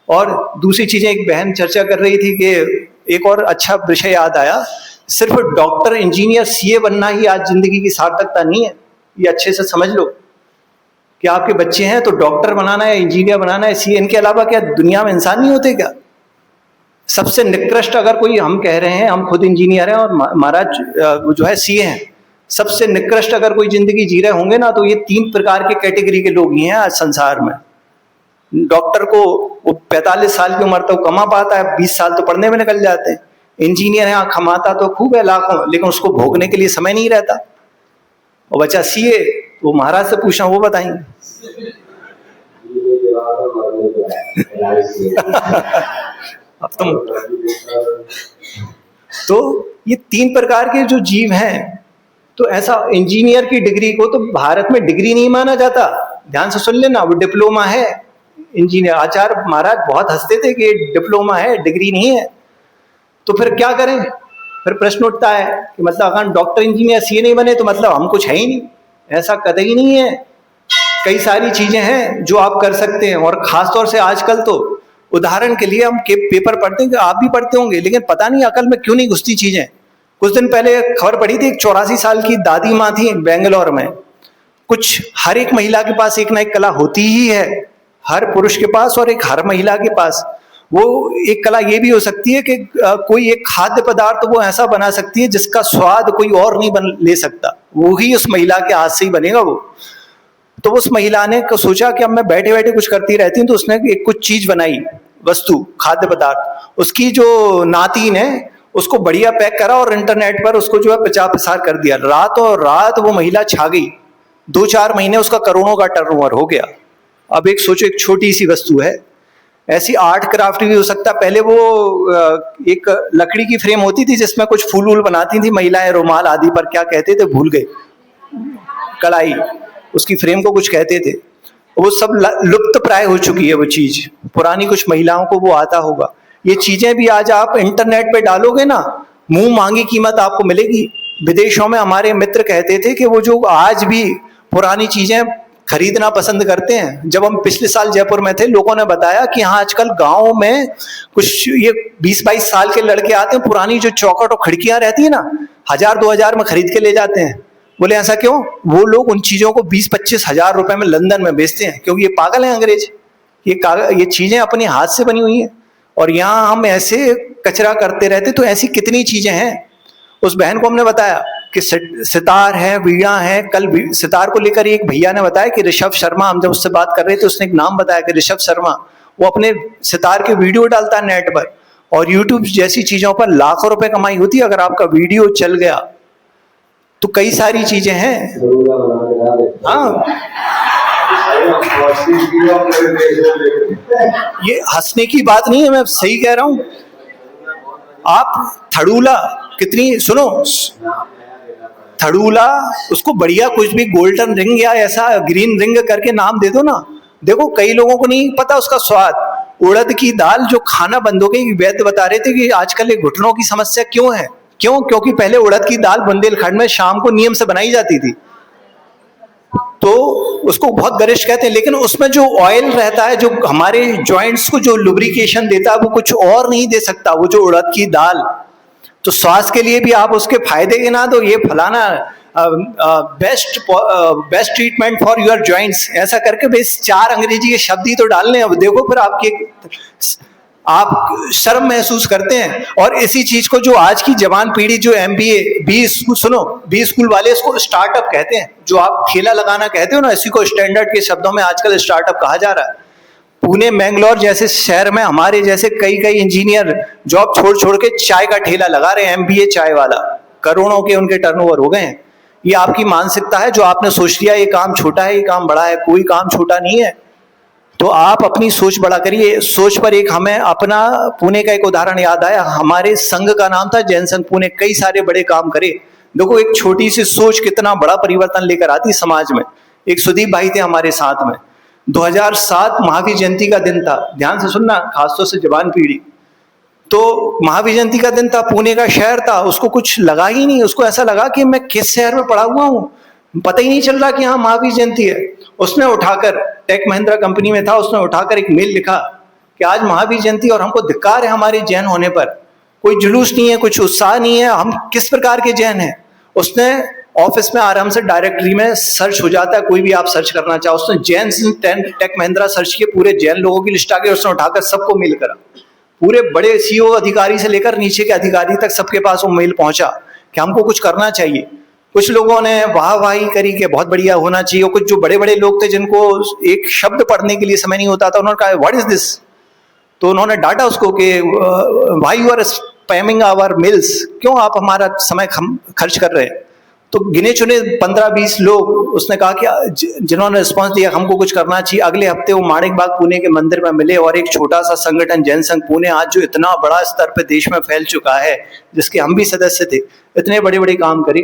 और दूसरी चीजें, एक बहन चर्चा कर रही थी कि एक और अच्छा विषय याद आया, सिर्फ डॉक्टर इंजीनियर सीए बनना ही आज जिंदगी की सार्थकता नहीं है। ये अच्छे से समझ लो कि आपके बच्चे हैं तो डॉक्टर बनाना है, इंजीनियर बनाना है, सीए, इनके अलावा क्या दुनिया में इंसान नहीं होते क्या? सबसे निकृष्ट अगर कोई, हम कह रहे हैं, हम खुद इंजीनियर हैं और महाराज जो है सीए हैं, सबसे निकृष्ट अगर कोई जिंदगी जी रहे होंगे ना, तो ये 3 प्रकार के कैटेगरी के लोग ही हैं आज संसार में। डॉक्टर को वो 45 साल की उम्र तक कमा पाता है, 20 साल तो पढ़ने में निकल जाते हैं। इंजीनियर है, कमाता तो खूब है लाखों, लेकिन उसको भोगने के लिए समय नहीं रहता। और बच्चा सीए, वो महाराज से पूछना, वो बताएंगे। अब तुम तो ये 3 प्रकार के जो जीव हैं, तो ऐसा इंजीनियर की डिग्री को तो भारत में डिग्री नहीं माना जाता। ध्यान से सुन लेना, वो डिप्लोमा है इंजीनियर। आचार्य महाराज बहुत हंसते थे कि ये डिप्लोमा है, डिग्री नहीं है। तो फिर क्या करें? फिर प्रश्न उठता है कि मतलब अगर डॉक्टर इंजीनियर सीए नहीं बने तो मतलब हम कुछ है ही नहीं। ऐसा कतई नहीं है। कई सारी चीजें हैं जो आप कर सकते हैं। और खासतौर से आजकल तो उदाहरण के लिए हम पेपर पढ़ते हैं, आप भी पढ़ते होंगे, लेकिन पता नहीं अकल में क्यों नहीं घुसती चीजें। कुछ दिन पहले खबर पड़ी थी, एक 84 साल की दादी माँ थी बेंगलोर में। कुछ हर एक महिला के पास एक ना एक कला होती ही है, हर पुरुष के पास और एक हर महिला के पास। वो एक कला ये भी हो सकती है कि कोई एक खाद्य पदार्थ वो ऐसा बना सकती है जिसका स्वाद कोई और नहीं ले सकता, वो ही उस महिला के हाथ से ही बनेगा वो। तो उस महिला ने सोचा कि अब मैं बैठे बैठे कुछ करती रहती हूँ, तो उसने एक कुछ चीज बनाई, वस्तु, खाद्य पदार्थ। उसकी जो नातीन है उसको बढ़िया पैक करा और इंटरनेट पर उसको जो है प्रचार प्रसार कर दिया। रातों रात वो महिला छा गई। 2-4 महीने उसका करोड़ों का टर्नओवर हो गया। अब एक सोचो, एक छोटी सी वस्तु है, ऐसी आर्ट क्राफ्ट भी हो सकता। पहले वो एक लकड़ी की फ्रेम होती थी जिसमें कुछ फूल वूल बनाती थी महिलाएं, रुमाल आदि पर, क्या कहते थे भूल गए, कढ़ाई, उसकी फ्रेम को कुछ कहते थे। वो सब लुप्त प्राय हो चुकी है वो चीज। पुरानी कुछ महिलाओं को वो आता होगा। ये चीजें भी आज आप इंटरनेट पे डालोगे ना, मुंह मांगी कीमत आपको मिलेगी। विदेशों में हमारे मित्र कहते थे कि वो जो आज भी पुरानी चीजें खरीदना पसंद करते हैं। जब हम पिछले साल जयपुर में थे, लोगों ने बताया कि हाँ आजकल गाँव में कुछ ये 20-22 साल के लड़के आते हैं, पुरानी जो चौखट और खिड़कियां रहती है ना, 1000-2000 में खरीद के ले जाते हैं। बोले ऐसा क्यों? वो लोग उन चीजों को 20-25 हजार रुपए में लंदन में बेचते हैं, क्योंकि ये पागल हैं अंग्रेज। ये चीजें अपने हाथ से बनी हुई हैं, और यहाँ हम ऐसे कचरा करते रहते। तो ऐसी कितनी चीजें हैं। उस बहन को हमने बताया कि सितार है, वीणा है। कल सितार को लेकर एक भैया ने बताया कि ऋषभ शर्मा, हम जब उससे बात कर रहे थे उसने एक नाम बताया कि ऋषभ शर्मा, वो अपने सितार के वीडियो डालता है नेट पर, और यूट्यूब जैसी चीजों पर लाखों रुपए कमाई होती है अगर आपका वीडियो चल गया। तो कई सारी चीजें हैं। हाँ, ये हंसने की बात नहीं है, मैं सही कह रहा हूं। आप थड़ूला कितनी, सुनो, थड़ूला, उसको बढ़िया कुछ भी गोल्डन रिंग या ऐसा ग्रीन रिंग करके नाम दे दो ना। देखो कई लोगों को नहीं पता उसका स्वाद। उड़द की दाल जो खाना बंद हो गई, वैद्य बता रहे थे कि आजकल ये घुटनों की समस्या क्यों है। क्यों? क्योंकि पहले उड़द की दाल बुंदेलखंड में शाम को नियम से बनाई जाती थी, तो उसको बहुत गरिष्ठ कहते हैं। लेकिन उसमें जो ऑयल रहता है, जो हमारे जॉइंट्स को जो लुब्रिकेशन देता है, वो कुछ और नहीं दे सकता, वो जो उड़द की दाल। तो स्वास्थ्य के लिए भी आप उसके फायदे गिना दो, ये फलाना best treatment for your joints, ऐसा करके बस 4 अंग्रेजी के शब्द ही तो डालने। अब देखो फिर आप शर्म महसूस करते हैं। और इसी चीज को जो आज की जवान पीढ़ी, जो MBA, बी स्कूल, सुनो, बी स्कूल वाले इसको स्टार्टअप कहते हैं। जो आप ठेला लगाना कहते हो ना, इसी को स्टैंडर्ड के शब्दों में आजकल स्टार्टअप कहा जा रहा है। पुणे, मैंगलोर जैसे शहर में हमारे जैसे कई इंजीनियर जॉब छोड़ के चाय का ठेला लगा रहे हैं। MBA चाय वाला, करोड़ों के उनके टर्नओवर हो गए हैं। ये आपकी मानसिकता है, जो आपने सोच लिया ये काम छोटा है, ये काम बड़ा है। कोई काम छोटा नहीं है। तो आप अपनी सोच बड़ा करिए। सोच पर एक हमें अपना पुणे का एक उदाहरण याद आया। हमारे संघ का नाम था जैन संघ पुणे। कई सारे बड़े काम करे। देखो एक छोटी सी सोच कितना बड़ा परिवर्तन लेकर आती समाज में। एक सुदीप भाई थे हमारे साथ में। 2007 महावीर जयंती का दिन था। ध्यान से सुनना, खासतौर से जवान पीढ़ी। तो महावीर जयंती का दिन था, पुणे का शहर था, उसको कुछ लगा ही नहीं। उसको ऐसा लगा कि मैं किस शहर में पड़ा हुआ हूँ, पता ही नहीं चल रहा कि हाँ महावीर जयंती है। उसने उठाकर, टेक महिंद्रा कंपनी में था, उसने उठाकर एक मेल लिखा कि आज महावीर जयंती और हमको धिक्कार है हमारे जैन होने पर। कोई जुलूस नहीं है, कुछ उत्साह नहीं है, हम किस प्रकार के जैन हैं। उसने ऑफिस में आराम से डायरेक्टरी में सर्च हो जाता है, कोई भी आप सर्च करना चाहो। उसने जैन टेक महिंद्रा सर्च किए, पूरे जैन लोगों की लिस्ट आ गई। उसने उठाकर सबको मेल करा। पूरे बड़े CEO अधिकारी से लेकर नीचे के अधिकारी तक सबके पास वो मेल पहुंचा कि हमको कुछ करना चाहिए। कुछ लोगों ने वाहवाही करी कि बहुत बढ़िया होना चाहिए। और कुछ जो बड़े बड़े लोग थे जिनको एक शब्द पढ़ने के लिए समय नहीं होता था, उन्होंने कहा व्हाट इज दिस। तो उन्होंने डांटा उसको कि why you are spamming our mails, क्यों आप हमारा समय खर्च कर रहे हैं। तो गिने चुने 15-20 लोग, उसने कहा कि जिन्होंने रिस्पॉन्स दिया हमको कुछ करना चाहिए। अगले हफ्ते वो माणिकबाग पुणे के मंदिर में मिले, और एक छोटा सा संगठन जैन संघ पुणे आज जो इतना बड़ा स्तर पर देश में फैल चुका है, जिसके हम भी सदस्य थे, इतने बड़े बड़े काम करे।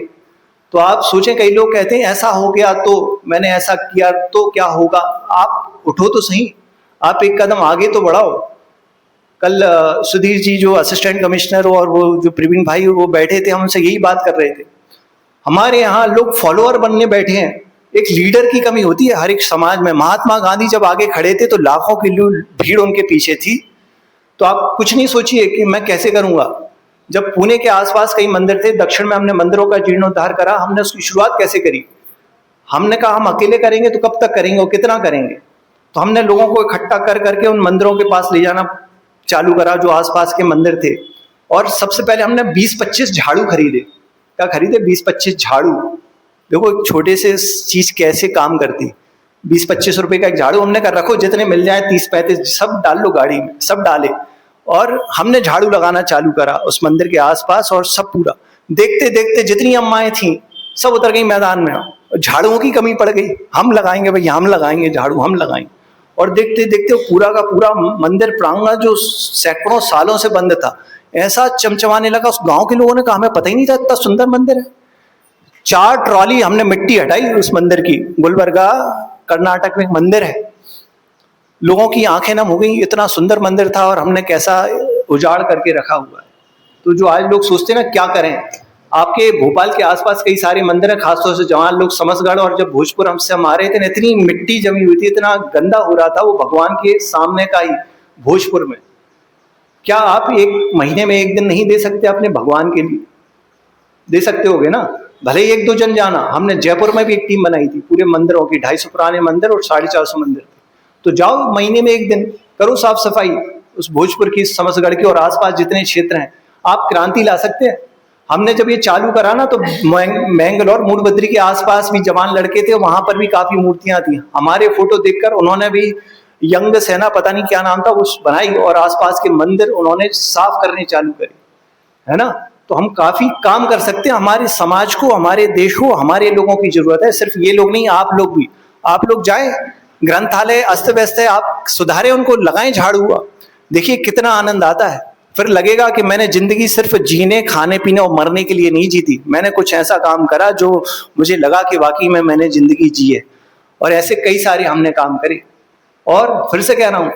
तो आप सोचें, कई लोग कहते हैं ऐसा हो गया तो मैंने ऐसा किया तो क्या होगा। आप उठो तो सही, आप एक कदम आगे तो बढ़ाओ। कल सुधीर जी जो असिस्टेंट कमिश्नर और वो जो प्रवीण भाई वो बैठे थे, हमसे यही बात कर रहे थे। हमारे यहाँ लोग फॉलोअर बनने बैठे हैं। एक लीडर की कमी होती है हर एक समाज में। महात्मा गांधी जब आगे खड़े थे तो लाखों की भीड़ उनके पीछे थी। तो आप कुछ नहीं सोचिए कि मैं कैसे करूंगा। जब पुणे के आसपास कई मंदिर थे, दक्षिण में हमने मंदिरों का जीर्णोद्धार करा। हमने उसकी शुरुआत कैसे करी? हमने कहा हम अकेले करेंगे तो कब तक करेंगे और कितना करेंगे। तो हमने लोगों को इकट्ठा कर करके उन मंदिरों के पास ले जाना चालू करा जो आसपास के मंदिर थे। और सबसे पहले हमने 20-25 झाड़ू खरीदे। क्या खरीदे? 20-25 झाड़ू। देखो एक छोटे से चीज कैसे काम करती। 20-25 रुपए का एक झाड़ू। हमने कहा रखो, जितने मिल जाए 30-35 सब डाल लो गाड़ी में। सब डाले और हमने झाड़ू लगाना चालू करा उस मंदिर के आसपास। और सब पूरा देखते देखते जितनी अम्माएं थी सब उतर गई मैदान में। झाड़ुओं की कमी पड़ गई। हम लगाएंगे भैया, हम लगाएंगे झाड़ू, हम लगाएंगे। और देखते देखते पूरा का पूरा मंदिर प्रांगण जो सैकड़ों सालों से बंद था, ऐसा चमचमाने लगा। उस गांव के लोगों ने कहा हमें पता ही नहीं था इतना सुंदर मंदिर है। 4 ट्रॉली हमने मिट्टी हटाई उस मंदिर की। गुलबर्गा कर्नाटक में एक मंदिर है। लोगों की आंखें नम हो गई, इतना सुंदर मंदिर था और हमने कैसा उजाड़ करके रखा हुआ है। तो जो आज लोग सोचते हैं ना क्या करें, आपके भोपाल के आसपास कई सारे मंदिर हैं, खासतौर से जवान लोग समसगढ़ और जब भोजपुर हमसे हम आ रहे थे, इतनी मिट्टी जमी हुई थी, इतना गंदा हो रहा था वो भगवान के सामने का ही भोजपुर में। क्या आप एक महीने में एक दिन नहीं दे सकते अपने भगवान के लिए? दे सकते होगे ना, भले ही 1-2 जन जाना। हमने जयपुर में भी एक टीम बनाई थी पूरे मंदिरों की, 250 पुराने मंदिर और 450 मंदिर थे। तो जाओ महीने में एक दिन करो साफ सफाई उस भोजपुर की, समसगढ़ की और आसपास जितने क्षेत्र हैं, आप क्रांति ला सकते हैं। हमने जब ये चालू करा ना तो मैंगलोर मूडबद्री के आसपास भी जवान लड़के थे, वहां पर भी काफी मूर्तियां थी। हमारे फोटो देखकर उन्होंने भी यंग सेना पता नहीं क्या नाम था उस बनाई और आसपास के मंदिर उन्होंने साफ करने चालू करे, है ना। तो हम काफी काम कर सकते हैं। हमारे समाज को, हमारे देश को, हमारे लोगों की जरूरत है। सिर्फ ये लोग नहीं, आप लोग भी। आप लोग जाएं, ग्रंथालय अस्त व्यस्त है, आप सुधारें उनको, लगाएं झाड़ू, देखिए कितना आनंद आता है। फिर लगेगा कि मैंने जिंदगी सिर्फ जीने, खाने पीने और मरने के लिए नहीं जीती, मैंने कुछ ऐसा काम करा जो मुझे लगा कि वाकई में मैंने जिंदगी जी है। और ऐसे कई सारे हमने काम करे। और फिर से कह रहा हूं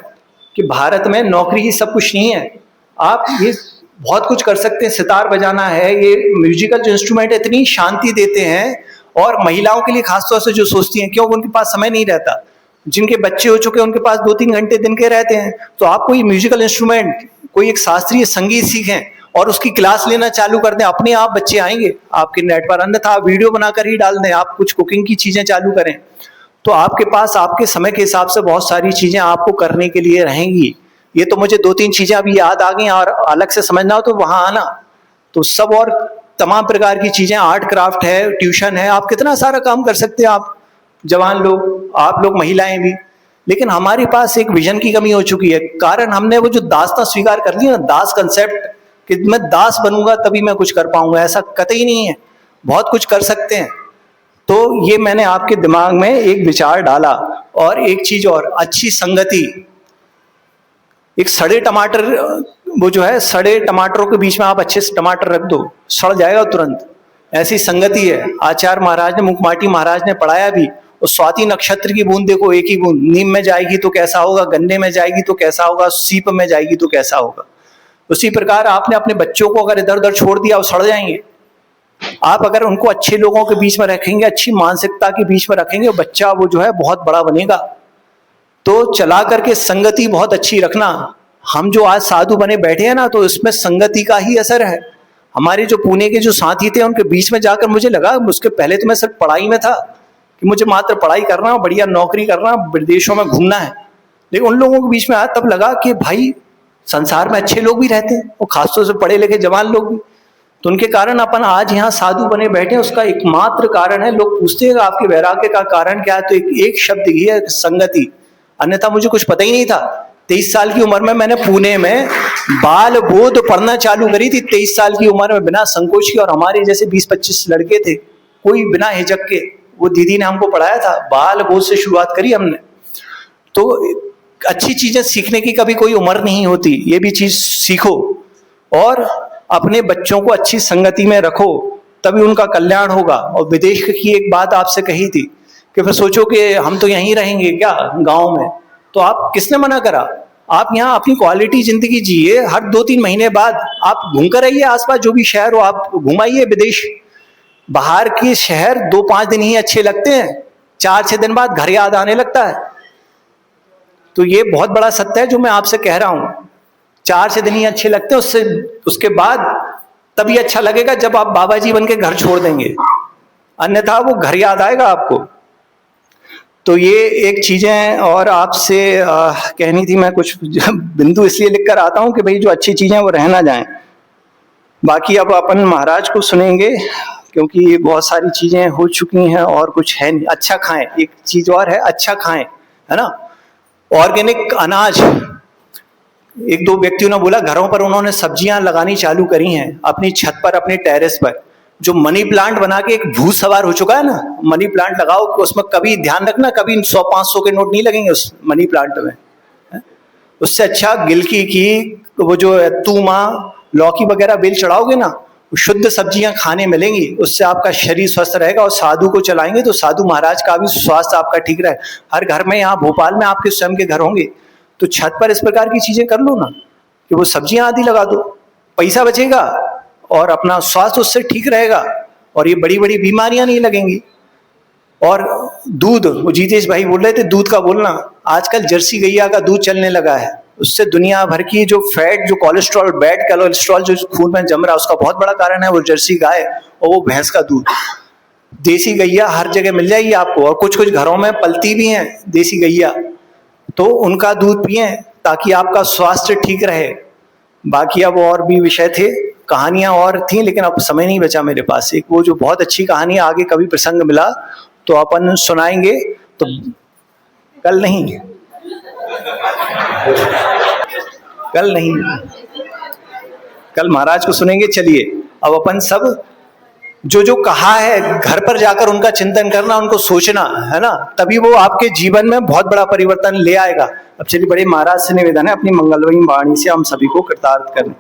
कि भारत में नौकरी ही सब कुछ नहीं है। आप ये बहुत कुछ कर सकते हैं। सितार बजाना है, ये म्यूजिकल जो इंस्ट्रूमेंट इतनी शांति देते हैं। और महिलाओं के लिए खासतौर से जो सोचती हैं, क्योंकि उनके पास समय नहीं रहता, जिनके बच्चे हो चुके हैं उनके पास 2-3 घंटे दिन के रहते हैं, तो आप कोई म्यूजिकल इंस्ट्रूमेंट, कोई एक शास्त्रीय संगीत सीखें और उसकी क्लास लेना चालू कर दें, अपने आप बच्चे आएंगे आपके नेट पर। अन्यथा आप वीडियो बनाकर ही डाल दें, आप कुछ कुकिंग की चीजें चालू करें, तो आपके पास आपके समय के हिसाब से बहुत सारी चीजें आपको करने के लिए रहेंगी। ये तो मुझे 2-3 चीजें अभी याद आ गई, और अलग से समझना हो तो वहां आना। तो सब और तमाम प्रकार की चीजें, आर्ट क्राफ्ट है, ट्यूशन है, आप कितना सारा काम कर सकते हैं। आप जवान लोग, आप लोग महिलाएं भी। लेकिन हमारे पास एक विजन की कमी हो चुकी है। कारण हमने वो जो दासता स्वीकार कर लिया ना, दास कंसेप्ट, कि मैं दास बनूंगा तभी मैं कुछ कर पाऊंगा, ऐसा कतई नहीं है। बहुत कुछ कर सकते हैं। तो ये मैंने आपके दिमाग में एक विचार डाला। और एक चीज और, अच्छी संगति। एक सड़े टमाटर, वो जो है सड़े टमाटरों के बीच में आप अच्छे से टमाटर रख दो, सड़ जाएगा तुरंत। ऐसी संगति है। आचार्य महाराज ने, मुखमाटी महाराज ने पढ़ाया भी, और स्वाति नक्षत्र की बूंद देखो, एक ही बूंद नीम में जाएगी तो कैसा होगा, गन्ने में जाएगी तो कैसा होगा, सीप में जाएगी तो कैसा होगा। उसी प्रकार आपने अपने बच्चों को अगर इधर उधर छोड़ दिया, वो सड़ जाएंगे। आप अगर उनको अच्छे लोगों के बीच में रखेंगे, अच्छी मानसिकता के बीच में रखेंगे, बच्चा वो जो है बहुत बड़ा बनेगा। तो चला करके संगति बहुत अच्छी रखना। हम जो आज साधु बने बैठे हैं ना, तो इसमें संगति का ही असर है। हमारे जो पुणे के जो साथी थे, उनके बीच में जाकर मुझे लगा, उसके पहले तो मैं सिर्फ पढ़ाई में था कि मुझे मात्र पढ़ाई करना, बढ़िया नौकरी करना, विदेशों में घूमना है। लेकिन उन लोगों के बीच में आया तब लगा कि भाई संसार में अच्छे लोग भी रहते हैं, और खासतौर से पढ़े लिखे जवान लोग भी। तो उनके कारण अपन आज यहाँ साधु बने बैठे हैं। उसका एकमात्र कारण है, लोग पूछते हैं आपके वैराग्य का कारण क्या है, तो एक शब्द ही है, संगति। अन्यथा मुझे कुछ पता ही नहीं था। 23 साल की उम्र में मैंने पुणे में बाल बोध पढ़ना चालू करी थी। 23 साल की उम्र में, बिना संकोच के। और हमारे जैसे 20-25 लड़के थे, कोई बिना हिचक के, वो दीदी ने हमको पढ़ाया था, बाल बोध से शुरुआत करी हमने। तो अच्छी चीजें सीखने की कभी कोई उम्र नहीं होती, ये भी चीज सीखो। और अपने बच्चों को अच्छी संगति में रखो, तभी उनका कल्याण होगा। और विदेश की एक बात आपसे कही थी कि फिर सोचो कि हम तो यहीं रहेंगे क्या गांव में, तो आप किसने मना करा। आप यहाँ अपनी क्वालिटी जिंदगी जिए। हर 2-3 महीने बाद आप घूम कर आइए, आसपास जो भी शहर हो आप घुमाइए विदेश। बाहर के शहर 2-5 दिन ही अच्छे लगते हैं, 4-6 दिन बाद घर याद आने लगता है। तो ये बहुत बड़ा सत्य है जो मैं आपसे कह रहा हूं। 4-6 दिन ही अच्छे लगते हैं, उसके बाद तभी अच्छा लगेगा जब आप बाबा जी बन के घर छोड़ देंगे, अन्यथा वो घर याद आएगा आपको। तो ये एक चीजें और आपसे कहनी थी। मैं कुछ बिंदु इसलिए लिख कर आता हूं कि भाई जो अच्छी चीजें वो रह ना जाएं। बाकी अब अपन महाराज को सुनेंगे, क्योंकि बहुत सारी चीजें हो चुकी हैं और कुछ है नहीं। अच्छा खाएं, एक चीज और है, अच्छा खाएं, है ना। ऑर्गेनिक अनाज, 1-2 व्यक्तियों ने बोला घरों पर उन्होंने सब्जियां लगानी चालू करी हैं अपनी छत पर, अपने टेरेस पर। जो मनी प्लांट बना के एक भूत सवार हो चुका है ना, मनी प्लांट लगाओ, उसमें कभी ध्यान रखना, कभी 100-500 के नोट नहीं लगेंगे उस मनी प्लांट में। उससे अच्छा गिलकी की वो जो तूमा, लौकी वगैरह बेल चढ़ाओगे ना, शुद्ध सब्जियां खाने मिलेंगी, उससे आपका शरीर स्वस्थ रहेगा। और साधु को चलाएंगे तो साधु महाराज का भी स्वास्थ्य आपका ठीक रहे। हर घर में, यहाँ भोपाल में आपके स्वयं के घर होंगे, तो छत पर इस प्रकार की चीजें कर लो ना, कि वो सब्जियां आदि लगा दो, पैसा बचेगा और अपना स्वास्थ्य उससे ठीक रहेगा, और ये बड़ी बड़ी बीमारियां नहीं लगेंगी। और दूध, वो जीतेश भाई बोल रहे थे दूध का बोलना, आजकल जर्सी गैया का दूध चलने लगा है। उससे दुनिया भर की जो फैट, जो कोलेस्ट्रॉल, बैड कोलेस्ट्रॉल जो खून में जम रहा है, उसका बहुत बड़ा कारण है वो जर्सी गाय और वो भैंस का दूध। देसी गैया हर जगह मिल जाएगी आपको, और कुछ कुछ घरों में पलती भी हैं देसी गैया। तो उनका दूध पिएं ताकि आपका स्वास्थ्य ठीक रहे। बाकी अब और भी विषय थे, कहानियां और थी, लेकिन अब समय नहीं बचा मेरे पास। एक वो जो बहुत अच्छी कहानी, आगे कभी प्रसंग मिला तो अपन सुनाएंगे। तो कल नहीं, कल महाराज को सुनेंगे। चलिए अब अपन सब जो जो कहा है घर पर जाकर उनका चिंतन करना, उनको सोचना, है ना, तभी वो आपके जीवन में बहुत बड़ा परिवर्तन ले आएगा। अब चलिए, बड़े महाराज से निवेदन है अपनी मंगलमयी वाणी से हम सभी को कृतार्थ करें।